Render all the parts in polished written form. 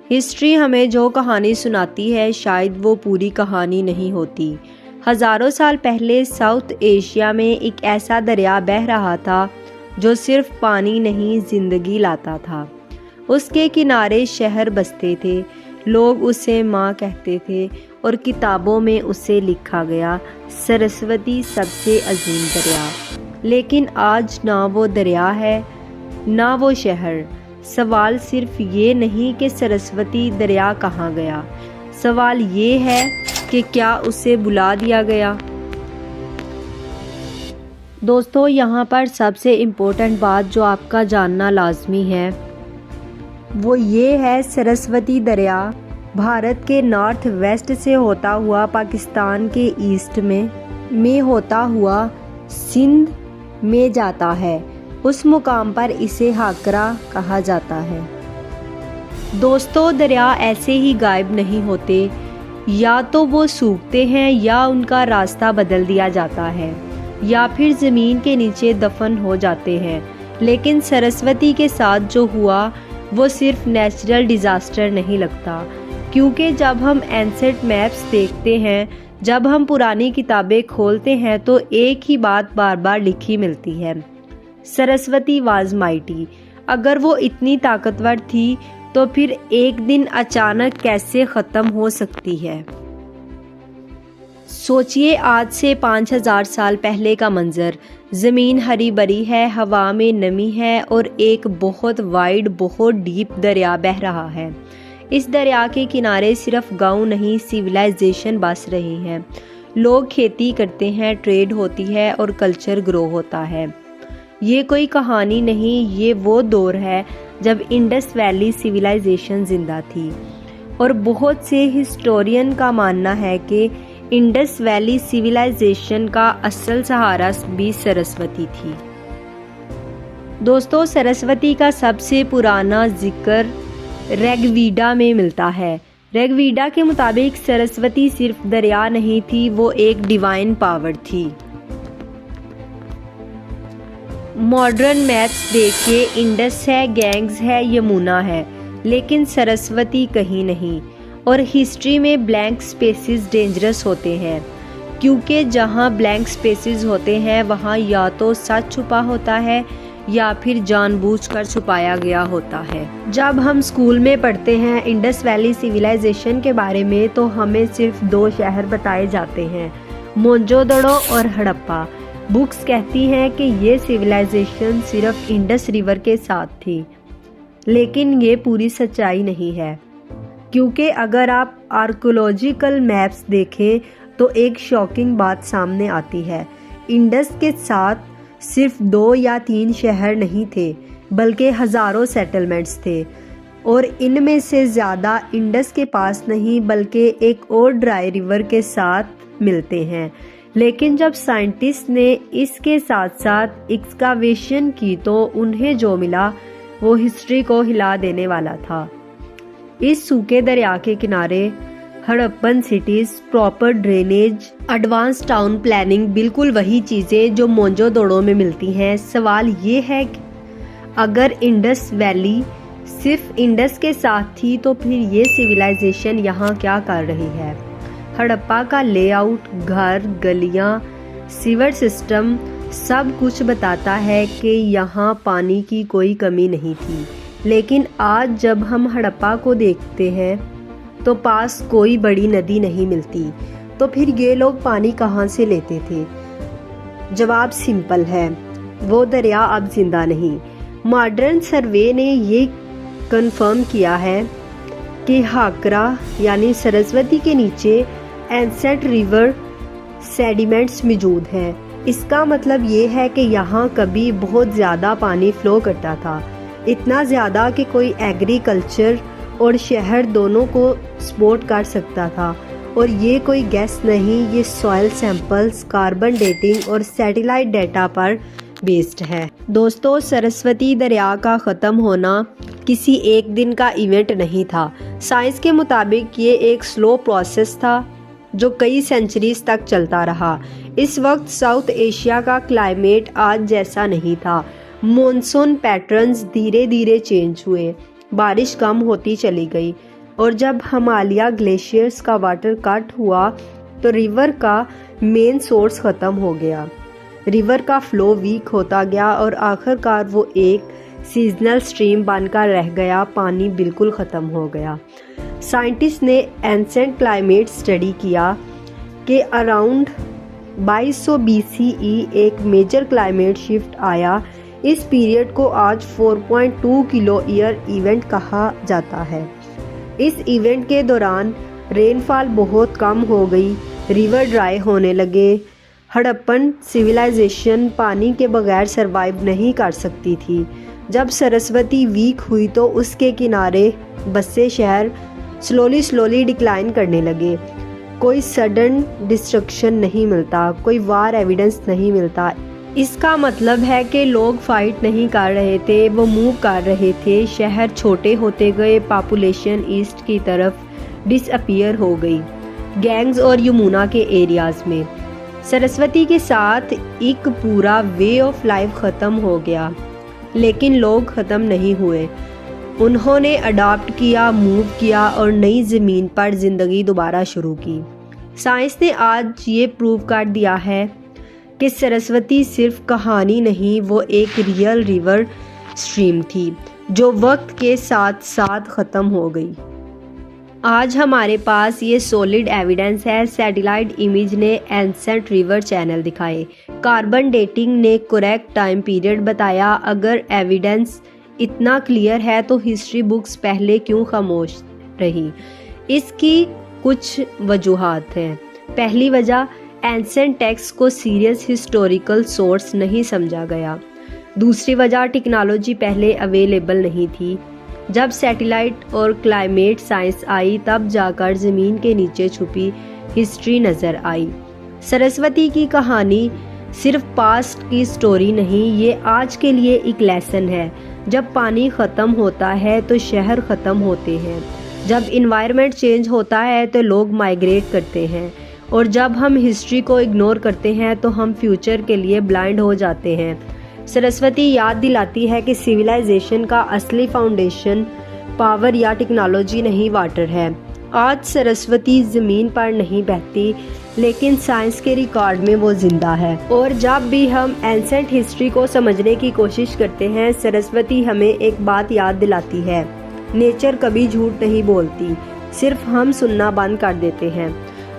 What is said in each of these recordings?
History हमें जो कहानी सुनाती है शायद वो पूरी कहानी नहीं होती। हज़ारों साल पहले साउथ एशिया में एक ऐसा दरिया बह रहा था जो सिर्फ पानी नहीं जिंदगी लाता था। उसके किनारे शहर बसते थे, लोग उसे माँ कहते थे और किताबों में उसे लिखा गया सरस्वती सबसे अजीम दरिया। लेकिन आज ना वो दरिया है ना वो शहर। सवाल सिर्फ ये नहीं कि सरस्वती दरिया कहाँ गया, सवाल ये है कि क्या उसे बुला दिया गया। दोस्तों, यहाँ पर सबसे इम्पोर्टेंट बात जो आपका जानना लाजमी है वो ये है, सरस्वती दरिया भारत के नॉर्थ वेस्ट से होता हुआ पाकिस्तान के ईस्ट में होता हुआ सिंध में जाता है। उस मुकाम पर इसे हाकरा कहा जाता है। दोस्तों, दरिया ऐसे ही गायब नहीं होते, या तो वो सूखते हैं या उनका रास्ता बदल दिया जाता है या फिर ज़मीन के नीचे दफन हो जाते हैं। लेकिन सरस्वती के साथ जो हुआ वो सिर्फ नेचुरल डिज़ास्टर नहीं लगता, क्योंकि जब हम एंसेंट मैप्स देखते हैं, जब हम पुरानी किताबें खोलते हैं तो एक ही बात बार बार लिखी मिलती है, सरस्वती वाज माइटी। अगर वो इतनी ताकतवर थी तो फिर एक दिन अचानक कैसे ख़त्म हो सकती है। सोचिए, आज से 5000 साल पहले का मंजर। ज़मीन हरी भरी है, हवा में नमी है और एक बहुत वाइड बहुत डीप दरिया बह रहा है। इस दरिया के किनारे सिर्फ गांव नहीं, सिविलाइजेशन बस रही है। लोग खेती करते हैं, ट्रेड होती है और कल्चर ग्रो होता है। ये कोई कहानी नहीं, ये वो दौर है जब इंडस वैली सिविलाइजेशन जिंदा थी। और बहुत से हिस्टोरियन का मानना है कि इंडस वैली सिविलाइजेशन का असल सहारा भी सरस्वती थी। दोस्तों, सरस्वती का सबसे पुराना जिक्र ऋग्वेदा में मिलता है। ऋग्वेदा के मुताबिक सरस्वती सिर्फ दरिया नहीं थी, वो एक डिवाइन पावर थी। मॉडर्न मैप्स देखिए, इंडस है, गैंग्स है, यमुना है, लेकिन सरस्वती कहीं नहीं। और हिस्ट्री में ब्लैंक स्पेसेस डेंजरस होते हैं, क्योंकि जहाँ ब्लैंक स्पेसेस होते हैं वहाँ या तो सच छुपा होता है या फिर जानबूझकर छुपाया गया होता है। जब हम स्कूल में पढ़ते हैं इंडस वैली सिविलाइजेशन के बारे में तो हमें सिर्फ 2 शहर बताए जाते हैं, मोहनजोदड़ो और हड़प्पा। बुक्स कहती हैं कि ये सिविलाइजेशन सिर्फ इंडस रिवर के साथ थी, लेकिन ये पूरी सच्चाई नहीं है, क्योंकि अगर आप आर्कोलॉजिकल मैप्स देखें तो एक शॉकिंग बात सामने आती है। इंडस के साथ सिर्फ 2 या 3 शहर नहीं थे, बल्कि हज़ारों सेटलमेंट्स थे, और इनमें से ज़्यादा इंडस के पास नहीं बल्कि एक और ड्राई रिवर के साथ मिलते हैं। लेकिन जब साइंटिस्ट ने इसके साथ साथ एक्सकावेशन की तो उन्हें जो मिला वो हिस्ट्री को हिला देने वाला था। इस सूखे दरिया के किनारे Harappan cities, proper drainage, advance town planning, बिल्कुल वही चीज़ें जो मोहनजोदड़ो में मिलती हैं। सवाल ये है कि अगर इंडस वैली सिर्फ इंडस के साथ थी तो फिर ये सिविलाइजेशन यहाँ क्या कर रही है। हड़प्पा का लेआउट, घर, गलियाँ, सीवर सिस्टम सब कुछ बताता है कि यहाँ पानी की कोई कमी नहीं थी। लेकिन आज जब हम हड़प्पा को देखते हैं तो पास कोई बड़ी नदी नहीं मिलती, तो फिर ये लोग पानी कहाँ से लेते थे? जवाब सिंपल है, वो दरिया अब जिंदा नहीं। मॉडर्न सर्वे ने ये कंफर्म किया है कि हाकरा यानी सरस्वती के नीचे एंसेंट रिवर सेडिमेंट्स मौजूद हैं। इसका मतलब ये है कि यहाँ कभी बहुत ज़्यादा पानी फ्लो करता था, इतना ज़्यादा कि कोई एग्रीकल्चर और शहर दोनों को सपोर्ट कर सकता था। और ये कोई गैस नहीं, ये सॉइल सैंपल्स, कार्बन डेटिंग और सैटेलाइट डेटा पर बेस्ड है। दोस्तों, सरस्वती दरिया का ख़त्म होना किसी एक दिन का इवेंट नहीं था। साइंस के मुताबिक ये एक स्लो प्रोसेस था जो कई सेंचुरीज तक चलता रहा। इस वक्त साउथ एशिया का क्लाइमेट आज जैसा नहीं था। मॉनसून पैटर्न्स धीरे धीरे चेंज हुए, बारिश कम होती चली गई, और जब हिमालय ग्लेशियर्स का वाटर कट हुआ तो रिवर का मेन सोर्स ख़त्म हो गया। रिवर का फ्लो वीक होता गया और आखिरकार वो एक सीजनल स्ट्रीम बनकर रह गया। पानी बिल्कुल ख़त्म हो गया। साइंटिस्ट ने एंसेंट क्लाइमेट स्टडी किया कि अराउंड 2200 BCE एक मेजर क्लाइमेट शिफ्ट आया। इस पीरियड को आज 4.2 किलो ईयर इवेंट कहा जाता है। इस इवेंट के दौरान रेनफॉल बहुत कम हो गई, रिवर ड्राई होने लगे। हड़प्पन सिविलाइजेशन पानी के बगैर सरवाइव नहीं कर सकती थी। जब सरस्वती वीक हुई तो उसके किनारे बसे शहर स्लोली डिक्लाइन करने लगे। कोई सडन डिस्ट्रक्शन नहीं मिलता, कोई वार एविडेंस नहीं मिलता। इसका मतलब है कि लोग फाइट नहीं कर रहे थे, वो मूव कर रहे थे। शहर छोटे होते गए, पॉपुलेशन ईस्ट की तरफ डिसअपीयर हो गई, गैंग्स और यमुना के एरियाज में। सरस्वती के साथ एक पूरा वे ऑफ लाइफ ख़त्म हो गया, लेकिन लोग ख़त्म नहीं हुए। उन्होंने अडॉप्ट किया, मूव किया और नई ज़मीन पर ज़िंदगी दोबारा शुरू की। साइंस ने आज ये प्रूव कर दिया है कि सरस्वती सिर्फ कहानी नहीं, वो एक रियल रिवर स्ट्रीम थी जो वक्त के साथ साथ ख़त्म हो गई। आज हमारे पास ये सॉलिड एविडेंस है। सैटेलाइट इमेज ने एंसेंट रिवर चैनल दिखाए, कार्बन डेटिंग ने करेक्ट टाइम पीरियड बताया। अगर एविडेंस इतना क्लियर है तो हिस्ट्री बुक्स पहले क्यों खामोश रही? इसकी कुछ वजूहात हैं। पहली वजह, एंसेंट टेक्स्ट को सीरियस हिस्टोरिकल सोर्स नहीं समझा गया। दूसरी वजह, टेक्नोलॉजी पहले अवेलेबल नहीं थी। जब सैटेलाइट और क्लाइमेट साइंस आई तब जाकर ज़मीन के नीचे छुपी हिस्ट्री नज़र आई। सरस्वती की कहानी सिर्फ पास्ट की स्टोरी नहीं, ये आज के लिए एक लेसन है। जब पानी ख़त्म होता है तो शहर ख़त्म होते हैं, जब इन्वायरमेंट चेंज होता है तो लोग माइग्रेट करते हैं, और जब हम हिस्ट्री को इग्नोर करते हैं तो हम फ्यूचर के लिए ब्लाइंड हो जाते हैं। सरस्वती याद दिलाती है कि सिविलाइजेशन का असली फाउंडेशन पावर या टेक्नोलॉजी नहीं, वाटर है। आज सरस्वती ज़मीन पर नहीं बहती, लेकिन साइंस के रिकॉर्ड में वो जिंदा है। और जब भी हम एंसेंट हिस्ट्री को समझने की कोशिश करते हैं, सरस्वती हमें एक बात याद दिलाती है, नेचर कभी झूठ नहीं बोलती, सिर्फ हम सुनना बंद कर देते हैं।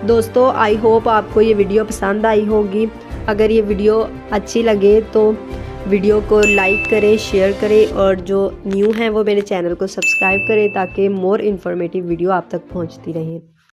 दोस्तों, आई होप आपको ये वीडियो पसंद आई होगी। अगर ये वीडियो अच्छी लगे तो वीडियो को लाइक करें, शेयर करें, और जो न्यू हैं वो मेरे चैनल को सब्सक्राइब करें ताकि मोर इन्फॉर्मेटिव वीडियो आप तक पहुंचती रहें।